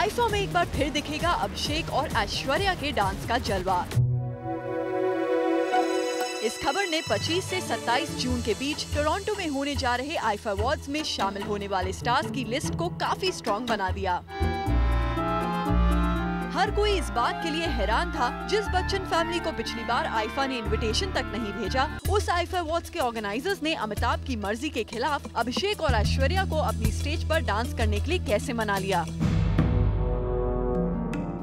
IIFA में एक बार फिर दिखेगा अभिषेक और ऐश्वर्या के डांस का जलवा। इस खबर ने 25 से 27 जून के बीच टोरंटो में होने जा रहे आईफा अवार्ड्स में शामिल होने वाले स्टार्स की लिस्ट को काफी स्ट्रॉन्ग बना दिया। हर कोई इस बात के लिए हैरान था, जिस बच्चन फैमिली को पिछली बार आईफा ने इनविटेशन तक नहीं भेजा, उस आईफा अवार्ड्स के ऑर्गेनाइजर्स ने अमिताभ की मर्जी के खिलाफ अभिषेक और ऐश्वर्या को अपनी स्टेज पर डांस करने के लिए कैसे मना लिया।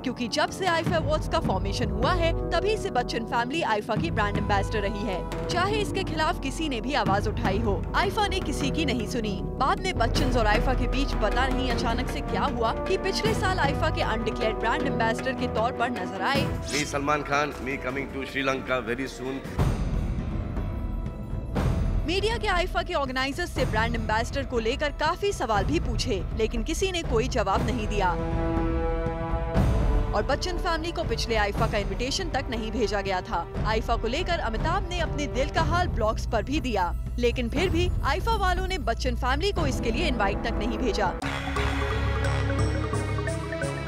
क्योंकि जब से आईफा अवार्ड्स का फॉर्मेशन हुआ है, तभी से बच्चन फैमिली आईफा की ब्रांड एम्बेसडर रही है। चाहे इसके खिलाफ किसी ने भी आवाज उठाई हो, आईफा ने किसी की नहीं सुनी। बाद में बच्चन और आईफा के बीच पता नहीं अचानक से क्या हुआ कि पिछले साल आईफा के अनडिक्लेयर्ड ब्रांड एम्बेसडर के तौर पर नजर आए। Me Salman Khan, me coming to Sri Lanka very soon. Media के आईफा के ऑर्गेनाइजर्स से ब्रांड एम्बेसडर को लेकर काफी सवाल भी पूछे, लेकिन किसी ने कोई जवाब नहीं दिया और बच्चन फैमिली को पिछले आईफा का इनविटेशन तक नहीं भेजा गया था। आईफा को लेकर अमिताभ ने अपने दिल का हाल ब्लॉग्स पर भी दिया, लेकिन फिर भी आईफा वालों ने बच्चन फैमिली को इसके लिए इनवाइट तक नहीं भेजा।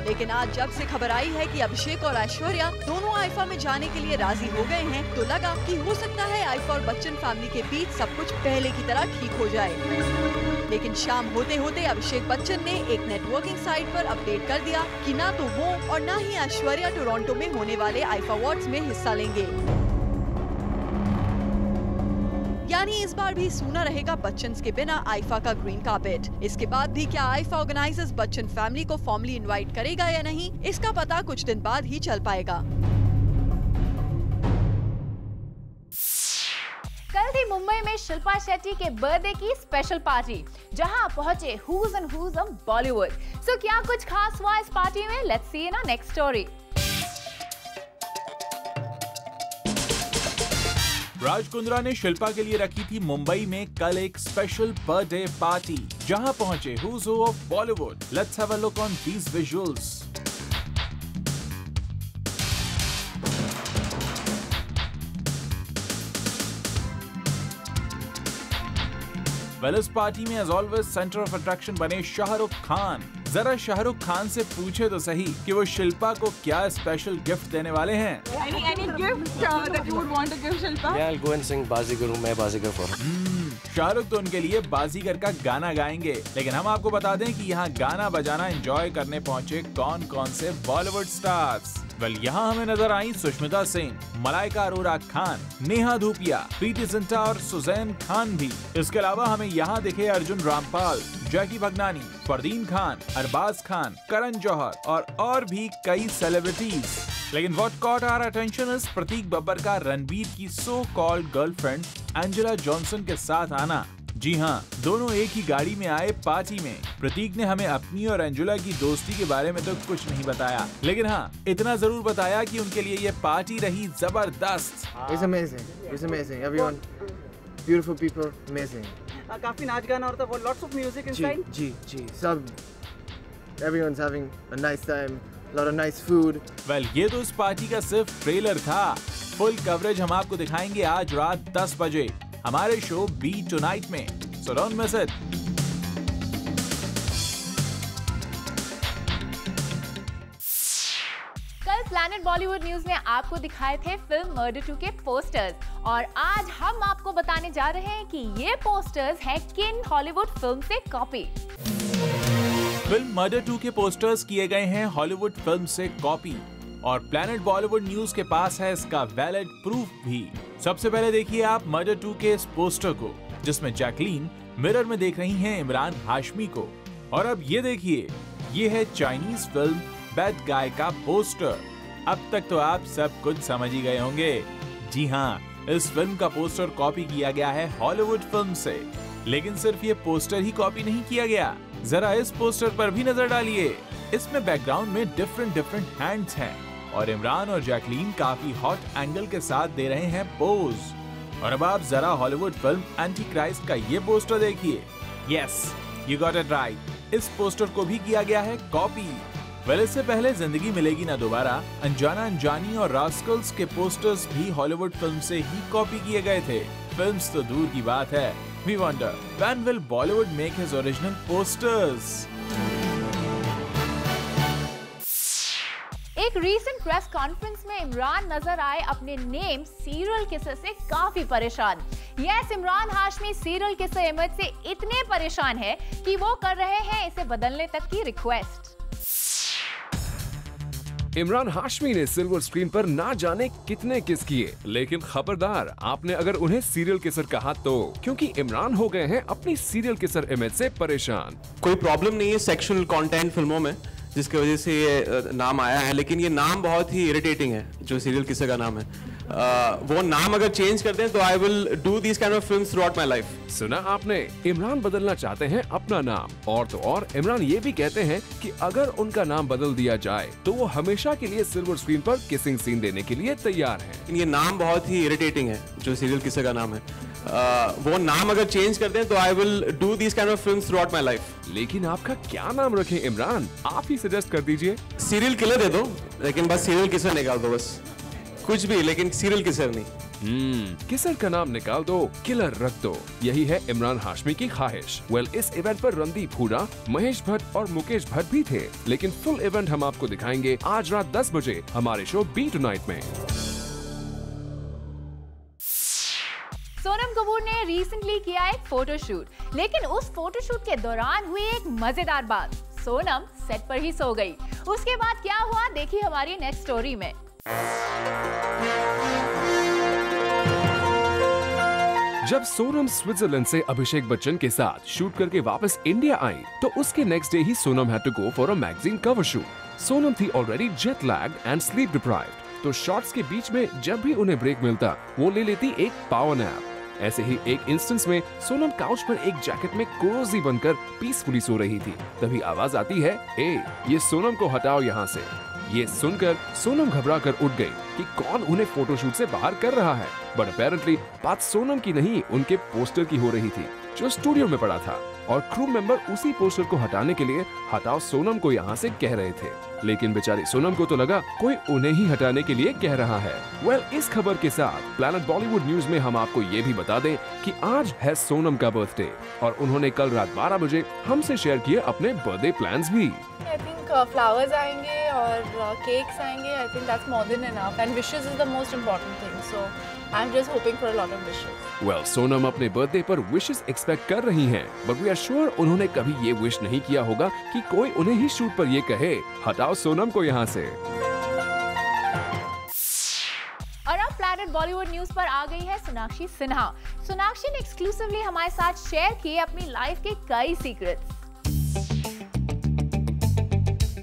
लेकिन आज जब से खबर आई है कि अभिषेक और ऐश्वर्या दोनों आईफा में जाने के लिए राजी हो गए हैं, तो लगा कि हो सकता है आईफा और बच्चन फैमिली के बीच सब कुछ पहले की तरह ठीक हो जाए। लेकिन शाम होते होते अभिषेक बच्चन ने एक नेटवर्किंग साइट पर अपडेट कर दिया कि ना तो वो और ना ही ऐश्वर्या टोरंटो में होने वाले आईफा अवार्ड्स में हिस्सा लेंगे। यानी इस बार भी सूना रहेगा बच्चन के बिना आईफा का ग्रीन कार्पेट। इसके बाद भी क्या आईफा ऑर्गेनाइजर्स बच्चन फैमिली को फॉर्मली इनवाइट करेगा या नहीं, इसका पता कुछ दिन बाद ही चल पाएगा। कल थी मुंबई में शिल्पा शेट्टी के बर्थडे की स्पेशल पार्टी, जहां पहुंचे who's and who's of Bollywood. So क्या कुछ खास हुआ इस पार्टी में? Let's see in our next story. Raj Kundra ने शिल्पा के लिए रखी थी मुंबई में कल एक स्पेशल बर्थडे पार्टी, जहां पहुंचे who's who of Bollywood. Let's have a look on these visuals. Well, इस पार्टी में as always centre of attraction बने शाहरुख खान। जरा शाहरुख खान से पूछे तो सही कि वो शिल्पा को क्या स्पेशल गिफ्ट देने वाले हैं। Any gift that you would want to give Shilpa? Yeah, I'll go and sing बाजीगर हूँ मैं बाजीगर for her. शाहरुख तो उनके लिए बाजीगर का गाना गाएंगे, लेकिन हम आपको बता दें कि यहाँ गाना बजाना एंजॉय करने पहुँचे कौन कौन से बॉलीवुड स्टार्स। वेल, यहाँ हमें नजर आई सुष्मिता सेन, मलाइका अरोरा खान, नेहा धूपिया, प्रीति जिंटा और सुजैन खान भी। इसके अलावा हमें यहाँ दिखे अर्जुन रामपाल, जैकी भगनानी, फरदीन खान, अरबाज खान, करण जौहर और भी कई सेलिब्रिटीज। लेकिन what caught our attention is Prateik Babbar का रणबीर की so called girlfriend Angela Johnson के साथ आना। जी हाँ, दोनों एक ही गाड़ी में आए पार्टी में। प्रतीक ने हमें अपनी और एंजेला की दोस्ती के बारे में तो कुछ नहीं बताया, लेकिन हाँ इतना जरूर बताया कि उनके लिए ये पार्टी रही जबरदस्त। It's amazing. It's amazing. Everyone, beautiful people, amazing. काफी नाच गाना और वो lots of music inside. जी, सब everyone's having a nice time, lot of nice food. Well, ये तो इस पार्टी का सिर्फ ट्रेलर था। फुल कवरेज हम आपको दिखाएंगे आज रात 10 बजे हमारे शो बी टुनाइट में, सो डोंट मिस इट। कल प्लैनेट बॉलीवुड न्यूज ने आपको दिखाए थे फिल्म मर्डर 2 के पोस्टर्स, और आज हम आपको बताने जा रहे हैं कि ये पोस्टर्स हैं किन हॉलीवुड फिल्म से कॉपी। फिल्म मर्डर 2 के पोस्टर्स किए गए हैं हॉलीवुड फिल्म से कॉपी, और प्लैनेट बॉलीवुड न्यूज के पास है इसका वैलिड प्रूफ भी। सबसे पहले देखिए आप मर्डर 2 के इस पोस्टर को, जिसमें जैकलीन मिरर में देख रही हैं इमरान हाशमी को। और अब ये देखिए, ये है चाइनीज फिल्म बैड गाय का पोस्टर। अब तक तो आप सब कुछ समझ ही गए होंगे। जी हाँ, इस फिल्म का पोस्टर कॉपी किया गया है हॉलीवुड फिल्म से। लेकिन सिर्फ ये पोस्टर ही कॉपी नहीं किया गया, जरा इस पोस्टर पर भी नजर डालिए। इसमें बैकग्राउंड में डिफरेंट हैंड्स हैं और इमरान और जैकलीन काफी हॉट एंगल के साथ दे रहे हैं पोज। और अब आप जरा हॉलीवुड फिल्म एंटी क्राइस्ट का ये पोस्टर देखिए। Yes, you got it right, इस पोस्टर को भी किया गया है कॉपी। वेल, इससे पहले जिंदगी मिलेगी ना दोबारा, अनजाना अनजानी और रास्कल्स के पोस्टर्स भी हॉलीवुड फिल्म से ही कॉपी किए गए थे। फिल्म्स तो दूर की बात है, we wonder when will Bollywood make his original posters. एक रीसेंट प्रेस कॉन्फ्रेंस में इमरान नजर आए अपने नेम सीरियल किसर से काफी परेशान। Yes, Imran Hashmi serial kisser image से इतने परेशान है कि वो कर रहे हैं इसे बदलने तक की रिक्वेस्ट। इमरान हाशमी ने सिल्वर स्क्रीन पर ना जाने कितने किस किए, लेकिन खबरदार आपने अगर उन्हें सीरियल किसर कहा तो, क्योंकि इमरान हो गए हैं अपनी सीरियल किसर इमेज से परेशान। कोई प्रॉब्लम नहीं है सेक्सुअल कंटेंट फिल्मों में जिसकी वजह से ये नाम आया है, लेकिन ये नाम बहुत ही इरिटेटिंग है जो सीरियल किसर का नाम है। वो नाम अगर चेंज कर दें तो I will do this kind of films through out my life. सुना आपने, इमरान बदलना चाहते हैं अपना नाम, और तो और इमरान ये भी कहते हैं कि अगर उनका नाम बदल दिया जाए तो वो हमेशा के लिए सिल्वर स्क्रीन पर किसिंग सीन देने के लिए तैयार हैं। ये नाम बहुत ही इरिटेटिंग है जो सीरियल किसर का नाम है। वो नाम अगर चेंज कर दें तो I will do this kind of films through out my life. लेकिन आपका क्या नाम रखें इमरान, आप ही सजेस्ट कर दीजिए। सीरियल किलर दे दो, लेकिन बस सीरियल किसर निकाल दो, बस कुछ भी, लेकिन सीरियल किसर नहीं। किसर का नाम निकाल दो, किलर रख दो, यही है इमरान हाशमी की ख्वाहिश। इस इवेंट पर रणदीप हुडा, महेश भट्ट और मुकेश भट्ट भी थे, लेकिन फुल इवेंट हम आपको दिखाएंगे आज रात 10 बजे हमारे शो बी टुनाइट में। सोनम कपूर ने रिसेंटली किया एक फोटोशूट, लेकिन उस फोटोशूट के दौरान हुई एक मजेदार बात। सोनम सेट पर ही सो गई। उसके बाद क्या हुआ, देखिए हमारी नेक्स्ट स्टोरी में। जब सोनम स्विट्जरलैंड से अभिषेक बच्चन के साथ शूट करके वापस इंडिया आई, तो उसके नेक्स्ट डे ही Sonam had to go for a magazine cover shoot. Sonam थी already jet lagged and sleep deprived, तो शॉट्स के बीच में जब भी उन्हें ब्रेक मिलता वो ले लेती एक पावर नैप। ऐसे ही एक इंस्टेंस में सोनम काउच पर एक जैकेट में कोजी बनकर पीसफुली सो रही थी। तभी आवाज आती है, ए ये सोनम को हटाओ यहाँ से। ये सुनकर सोनम घबरा कर उठ गई कि कौन उन्हें फोटोशूट से बाहर कर रहा है। बट अपेरेंटली बात सोनम की नहीं, उनके पोस्टर की हो रही थी जो स्टूडियो में पड़ा था, और क्रू मेंबर उसी पोस्टर को हटाने के लिए हटाओ सोनम को यहाँ से कह रहे थे। लेकिन बेचारी सोनम को तो लगा कोई उन्हें ही हटाने के लिए कह रहा है। इस खबर के साथ प्लैनेट बॉलीवुड न्यूज में हम आपको ये भी बता दें कि आज है सोनम का बर्थडे, और उन्होंने कल रात 12 बजे हमसे शेयर किए अपने बर्थडे प्लान्स भी। I think flowers आएंगे और cakes आएंगे. I think that's more than enough. And wishes is the most important thing. So I'm just hoping for a lot of wishes. Sonam अपने बर्थडे पर विशेस एक्सपेक्ट कर रही हैं, but we are sure उन्होंने कभी ये विश नहीं किया होगा कि कोई उन्हें ही शूट पर ये कहे, हटाओ सोनम को यहाँ से। और अब प्लैनेट बॉलीवुड न्यूज पर आ गई है सोनाक्षी सिन्हा। सोनाक्षी ने एक्सक्लूसिवली हमारे साथ शेयर किए अपनी लाइफ के कई सीक्रेट्स।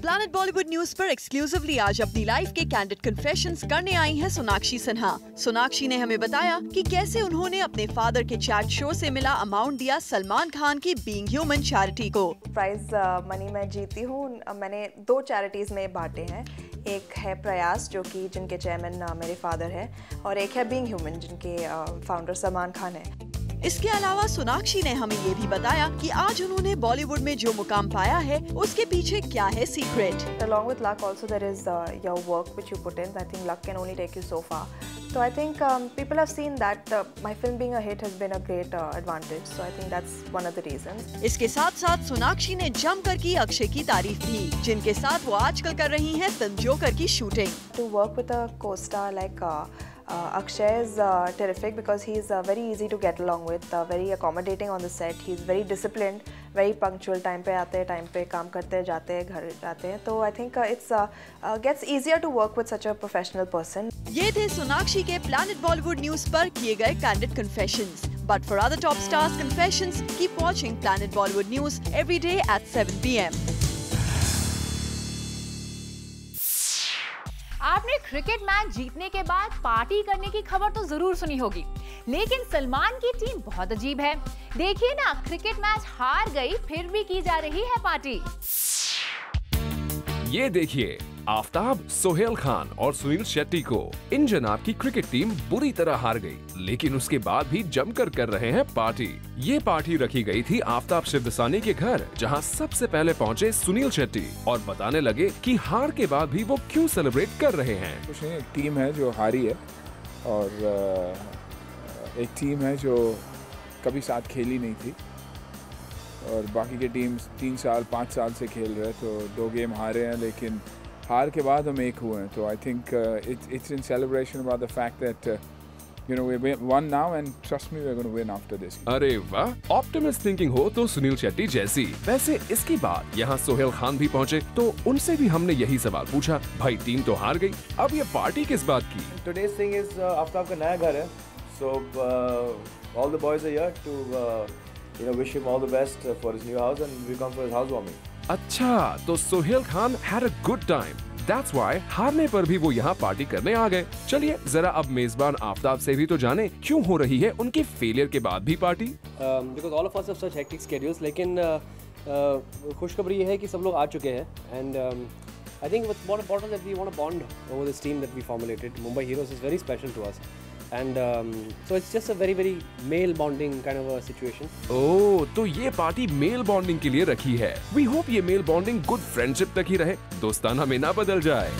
प्लैनेट बॉलीवुड न्यूज पर एक्सक्लूसिवली आज अपनी लाइफ के कैंडिड कन्फेशंस करने आई हैं सोनाक्षी सिन्हा। सोनाक्षी ने हमें बताया कि कैसे उन्होंने अपने फादर के चैट शो से मिला अमाउंट दिया सलमान खान की बीइंग ह्यूमन चैरिटी को। प्राइज मनी मैं जीती हूँ। मैंने 2 चैरिटीज में बांटे हैं। एक है प्रयास जो कि जिनके चेयरमैन मेरे फादर है, और एक है बीइंग ह्यूमन जिनके फाउंडर सलमान खान है। इसके अलावा सोनाक्षी ने हमें ये भी बताया कि आज उन्होंने बॉलीवुड में जो मुकाम पाया है उसके पीछे क्या है secret. Along with luck also there is your work which you put in. I think luck can only take you so far. So I think people have seen that my film being a hit has been a great advantage. So I think that's one of the reasons. इसके साथ साथ सोनाक्षी ने जमकर की अक्षय की तारीफ भी, जिनके साथ वो आजकल कर रही हैं फिल्म जोकर की shooting. To work with a co-star like Akshay is terrific because he is very easy to get along with, very accommodating on the set. He is very disciplined, very punctual. Time पे आते हैं, time पे काम करते जाते हैं, घर जाते हैं. तो I think it's gets easier to work with such a professional person. ये थे सोनाक्षी के प्लैनेट बॉलीवुड न्यूज पर किए गए candid confessions. But for other top stars confessions, keep watching Planet Bollywood News every day at 7 p.m. आपने cricket match जीतने के बाद पार्टी करने की खबर तो जरूर सुनी होगी, लेकिन सलमान की टीम बहुत अजीब है। देखिए ना, क्रिकेट मैच हार गई फिर भी की जा रही है पार्टी। ये देखिए, आफ्ताब, सोहेल खान और सुनील शेट्टी को इन जनाब की क्रिकेट टीम बुरी तरह हार गई, लेकिन उसके बाद भी जमकर कर रहे हैं पार्टी। ये पार्टी रखी गई थी आफ्ताब शिवदसानी के घर, जहां सबसे पहले पहुंचे सुनील शेट्टी और बताने लगे कि हार के बाद भी वो क्यों सेलिब्रेट कर रहे हैं। कुछ नहीं, एक टीम है जो हारी है और एक टीम है जो कभी साथ खेली नहीं थी, और बाकी के टीम्स 3 साल 5 साल से खेल रहे हैं, तो 2 गेम हारे हैं, लेकिन हार के बाद हम एक हुए हैं, तो I think it's in celebration about the fact that you know we won now and trust me we're going to win after this. अरे वाह, ऑप्टिमिस्ट थिंकिंग हो तो सुनील शेट्टी जैसी। वैसे इसके बाद यहाँ सोहेल खान भी पहुँचे, तो उनसे भी हमने यही सवाल पूछा, भाई टीम तो हार गई, अब ये पार्टी किस बात की? Today's thing is आफ्ताब का नया घर है, so all the boys are here to you know wish him all the best for his new house and we come for his housewarming. अच्छा, तो Sohail Khan had a good time. That's why हारने पर भी वो यहाँ पार्टी करने आ गए। चलिए जरा अब मेजबान आफ्ताब से भी तो जाने क्यों हो रही है उनके फेलियर के बाद भी party. Because all of us have such hectic schedules, लेकिन खुशखबरी ये है कि सब लोग आ चुके हैं and I think what's more important that we want to bond over this team that we formulated. Mumbai Heroes is very special to us. And so it's just a very very male bonding kind of a situation. ओह, तो ये party mail bonding के लिए रखी है। We hope ये mail bonding good friendship तक ही रहे, दोस्ताना में ना बदल जाए।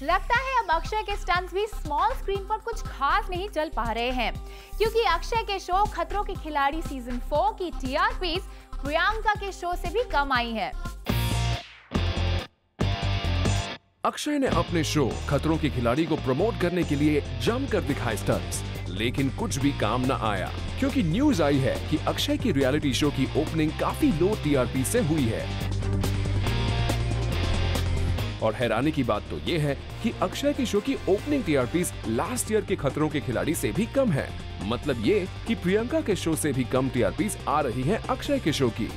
लगता है अब अक्षय के स्टंट्स भी स्मॉल स्क्रीन पर कुछ खास नहीं चल पा रहे हैं, क्योंकि अक्षय के शो खतरों के खिलाड़ी सीजन 4 की टीआरपीज प्रियंका के शो से भी कम आई है। अक्षय ने अपने शो खतरों के खिलाड़ी को प्रमोट करने के लिए जमकर दिखाए स्टंट्स, लेकिन कुछ भी काम न आया, क्योंकि न्यूज आई है कि अक्षय की रियलिटी शो की ओपनिंग काफी लो टीआरपी से हुई है। और हैरानी की बात तो ये है कि अक्षय की शो की ओपनिंग टीआरपीज लास्ट ईयर के खतरों के खिलाड़ी से भी कम है। मतलब ये कि प्रियंका के शो से भी कम टीआरपीज आ रही हैं अक्षय के शो की।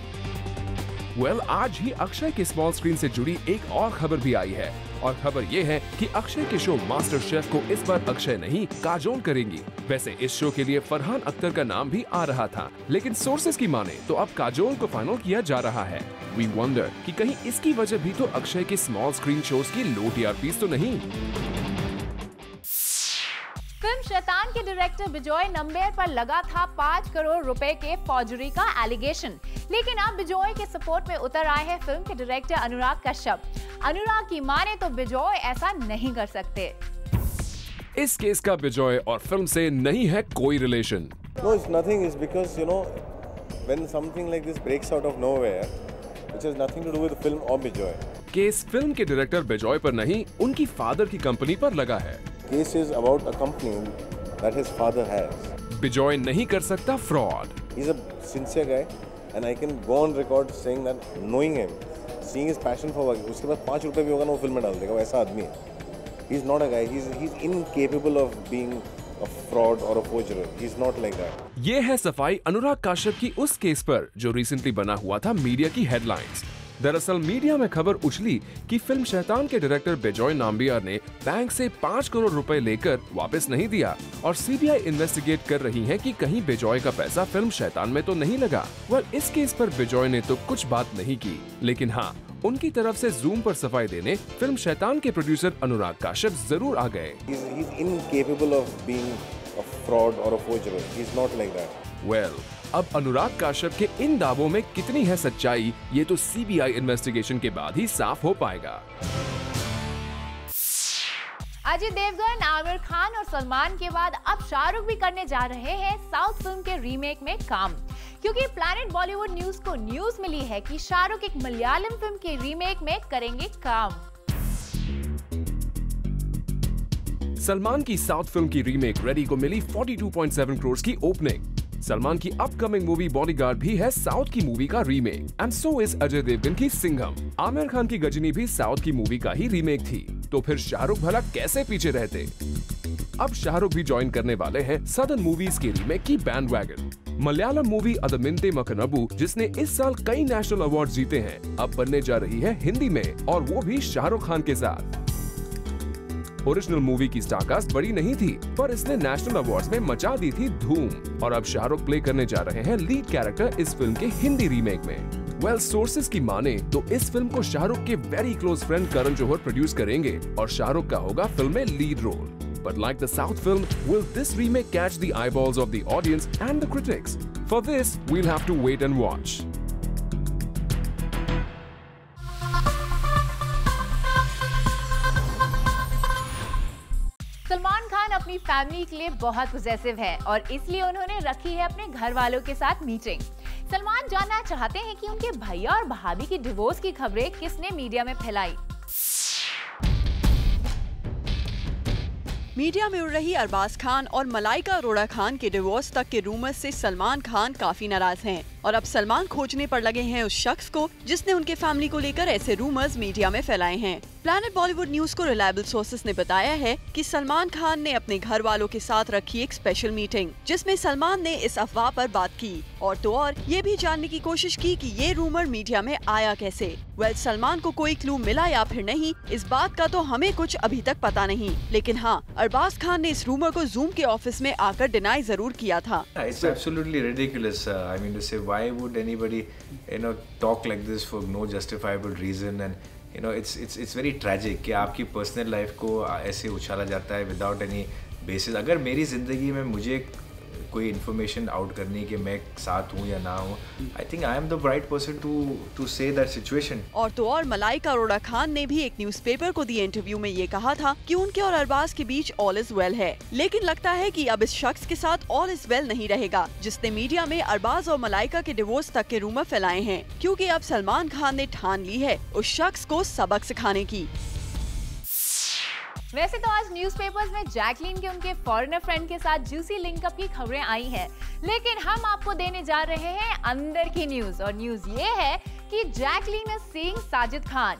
आज ही अक्षय के स्मॉल स्क्रीन से जुड़ी एक और खबर भी आई है, और खबर ये है कि अक्षय के शो मास्टर शेफ को इस बार अक्षय नहीं काजोल करेंगी। वैसे इस शो के लिए फरहान अख्तर का नाम भी आ रहा था, लेकिन सोर्सेज की माने तो अब काजोल को फाइनल किया जा रहा है। वी वंडर कि कहीं इसकी वजह भी तो अक्षय के स्मॉल स्क्रीन शोज की लो टीआरपीज तो नहीं। फिल्म शैतान के डायरेक्टर बिजॉय नंबेर पर लगा था 5 करोड़ रुपए के फॉर्जरी का एलिगेशन, लेकिन अब बिजॉय के सपोर्ट में उतर आए हैं फिल्म के डायरेक्टर अनुराग कश्यप। अनुराग की माने तो बिजॉय ऐसा नहीं कर सकते। इस केस का बिजॉय और फिल्म से नहीं है कोई relation. No, it's nothing. It's because you know when something like this breaks out of nowhere, which has nothing to do with the film or Bijoy. Case film के डायरेक्टर बिजॉय पर नहीं, उनकी फादर की company पर लगा है। Case is about a company that his father has. Bijoy नहीं कर सकता fraud. He's a sincere guy, and I can go on record saying that knowing him, seeing his passion for work, उसके पास 5 रुपए भी होगा ना वो फिल्म में डाल देगा, वो ऐसा आदमी है। He's not a guy. He's incapable of being a fraud or a forger. He's not like that. ये है सफाई अनुराग कश्यप की उस केस पर जो रिसेंटली बना हुआ था मीडिया की हेडलाइंस। दरअसल मीडिया में खबर उछली कि फिल्म शैतान के डायरेक्टर बिजॉय नाम्बियार ने बैंक से 5 करोड़ रुपए लेकर वापस नहीं दिया, और सीबीआई इन्वेस्टिगेट कर रही है कि कहीं बिजॉय का पैसा फिल्म शैतान में तो नहीं लगा। इस केस पर बिजॉय ने तो कुछ बात नहीं की, लेकिन हाँ, उनकी तरफ से जूम पर सफाई देने फिल्म शैतान के प्रोड्यूसर अनुराग कश्यप जरूर आ गए। He's incapable of being a fraud or a forger. He's not like that. अब अनुराग कश्यप के इन दावों में कितनी है सच्चाई, ये तो सीबीआई इन्वेस्टिगेशन के बाद ही साफ हो पाएगा। अजय देवगन, आमिर खान और सलमान के बाद अब शाहरुख भी करने जा रहे हैं साउथ फिल्म के रीमेक में काम, क्योंकि प्लैनेट बॉलीवुड न्यूज को न्यूज मिली है कि शाहरुख एक मलयालम फिल्म के रीमेक में करेंगे काम। सलमान की साउथ फिल्म की रीमेक रेडी को मिली 42.7 करोड़ की ओपनिंग। सलमान की अपकमिंग मूवी बॉडीगार्ड भी है साउथ की मूवी का remake, and so is Ajay Devgn की सिंघम। आमिर खान की गजनी भी साउथ की मूवी का ही रीमेक थी, तो फिर शाहरुख भला कैसे पीछे रहते। अब शाहरुख भी ज्वाइन करने वाले हैं सदर्न मूवीज के रीमेक की बैंडवैगन। मलयालम मूवी अदमिंते मकनबू, जिसने इस साल कई नेशनल अवार्ड जीते हैं, अब बनने जा रही है हिंदी में, और वो भी शाहरुख खान के साथ। ओरिजिनल मूवी की स्टारकास्ट बड़ी नहीं थी, पर इसने नेशनल अवार्ड्स में मचा दी थी धूम, और अब शाहरुख प्ले करने जा रहे हैं लीड कैरेक्टर इस फिल्म के हिंदी रीमेक में। सोर्सेज की माने तो इस फिल्म को शाहरुख के very close friend Karan Johar produce करेंगे, और शाहरुख का होगा फिल्म में lead role. But like the South film, will this remake catch the eyeballs of the audience and the critics? For this, we'll have to wait and watch. Salman Khan अपनी family के लिए बहुत positive है, और इसलिए उन्होंने रखी है अपने घर वालों के साथ मीटिंग। सलमान जानना चाहते हैं कि उनके भैया और भाभी की डिवोर्स की खबरें किसने मीडिया में फैलाई। मीडिया में उड़ रही अरबाज खान और मलाइका अरोड़ा खान के डिवोर्स तक के रूमर्स से सलमान खान काफी नाराज हैं और अब सलमान खोजने पर लगे हैं उस शख्स को जिसने उनके फैमिली को लेकर ऐसे रूमर्स मीडिया में फैलाए हैं। प्लैनेट बॉलीवुड न्यूज को रिलायबल सोर्सेस ने बताया है कि सलमान खान ने अपने घर वालों के साथ रखी एक स्पेशल मीटिंग जिसमें सलमान ने इस अफवाह पर बात की और तो और ये भी जानने की कोशिश की कि ये रूमर मीडिया में आया कैसे। सलमान को कोई क्लू मिला या फिर नहीं, इस बात का तो हमें कुछ अभी तक पता नहीं, लेकिन हाँ, अरबाज खान ने इस रूमर को जूम के ऑफिस में आकर डिनाई जरूर किया था। It's absolutely ridiculous. I mean to say, why would anybody, talk like this for no justifiable reason? And it's very tragic कि आपकी पर्सनल लाइफ को ऐसे उछाला जाता है विदाउट एनी बेसिस। अगर मेरी जिंदगी में मुझे कोई इन्फॉर्मेशन आउट करनी कि मैं साथ हूँ या ना हूँ, I think I am the right person to say that situation. और तो और मलाइका अरोड़ा खान ने भी एक न्यूज़पेपर को दिए इंटरव्यू में ये कहा था कि उनके और अरबाज के बीच ऑल इज वेल है, लेकिन लगता है कि अब इस शख्स के साथ ऑल इज वेल नहीं रहेगा जिसने मीडिया में अरबाज और मलाइका के डिवोर्स तक के रूमर फैलाए हैं, क्योंकि अब सलमान खान ने ठान ली है उस शख्स को सबक सिखाने की। वैसे तो आज न्यूज़पेपर्स में जैकलीन के उनके फॉरेनर फ्रेंड के साथ जूसी लिंकअप की खबरें आई हैं, लेकिन हम आपको देने जा रहे हैं अंदर की न्यूज और न्यूज ये है कि Jacqueline is seeing Sajid Khan.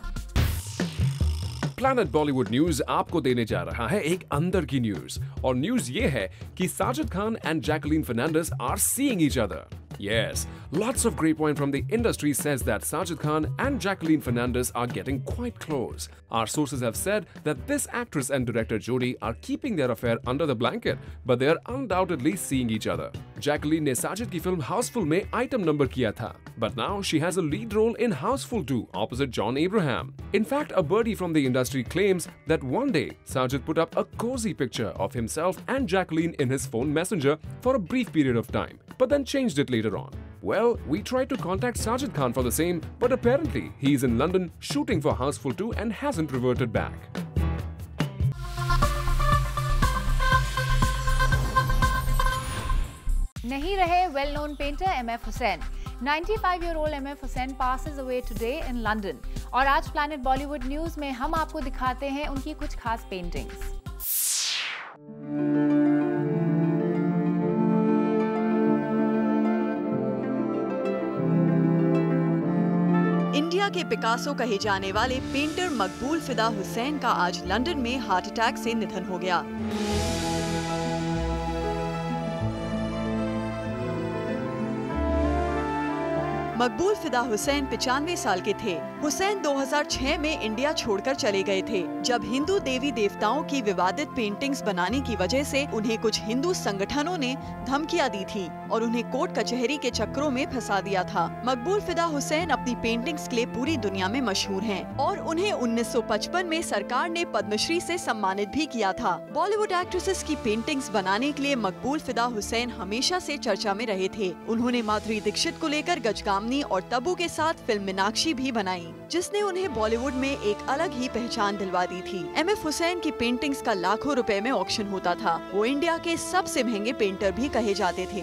Planet Bollywood news आपको देने जा रहा है एक अंदर की न्यूज और न्यूज ये है कि Sajid Khan and Jacqueline Fernandez are seeing each other. Yes, lots of grapevine from the industry says that Sajid Khan and Jacqueline Fernandez are getting quite close. Our sources have said that this actress and director jodi are keeping their affair under the blanket, but they are undoubtedly seeing each other. Jacqueline ने साजिद की film Housefull में item number किया था, but now she has a lead role in Houseful 2 opposite John Abraham. In fact, a birdie from the industry claims that one day Sajid put up a cozy picture of himself and Jacqueline in his phone messenger for a brief period of time, but then changed it later on. Well, we tried to contact Sajid Khan for the same, but apparently he's in London shooting for Houseful 2 and hasn't reverted back. नहीं रहे well known painter MF Hussain. 95-year-old MF Hussain passes away today in London और आज planet Bollywood news में हम आपको दिखाते हैं उनकी कुछ खास पेंटिंग्स। इंडिया के पिकासो कहे जाने वाले पेंटर मकबूल फिदा हुसैन का आज लंदन में हार्ट अटैक से निधन हो गया। मकबूल फिदा हुसैन 95 साल के थे। हुसैन 2006 में इंडिया छोड़कर चले गए थे, जब हिंदू देवी देवताओं की विवादित पेंटिंग्स बनाने की वजह से उन्हें कुछ हिंदू संगठनों ने धमकियां दी थी और उन्हें कोर्ट कचहरी के चक्रों में फंसा दिया था। मकबूल फिदा हुसैन अपनी पेंटिंग्स के लिए पूरी दुनिया में मशहूर हैं और उन्हें 1955 में सरकार ने पद्मश्री से सम्मानित भी किया था। बॉलीवुड एक्ट्रेसेस की पेंटिंग्स बनाने के लिए मकबूल फिदा हुसैन हमेशा से चर्चा में रहे थे। उन्होंने माधुरी दीक्षित को लेकर गजगामनी और तब्बू के साथ फिल्म मीनाक्षी भी बनाई, जिसने उन्हें बॉलीवुड में एक अलग ही पहचान दिलवा दी थी। MF हुसैन की पेंटिंग्स का लाखों रुपए में ऑक्शन होता था। वो इंडिया के सबसे महंगे पेंटर भी कहे जाते थे।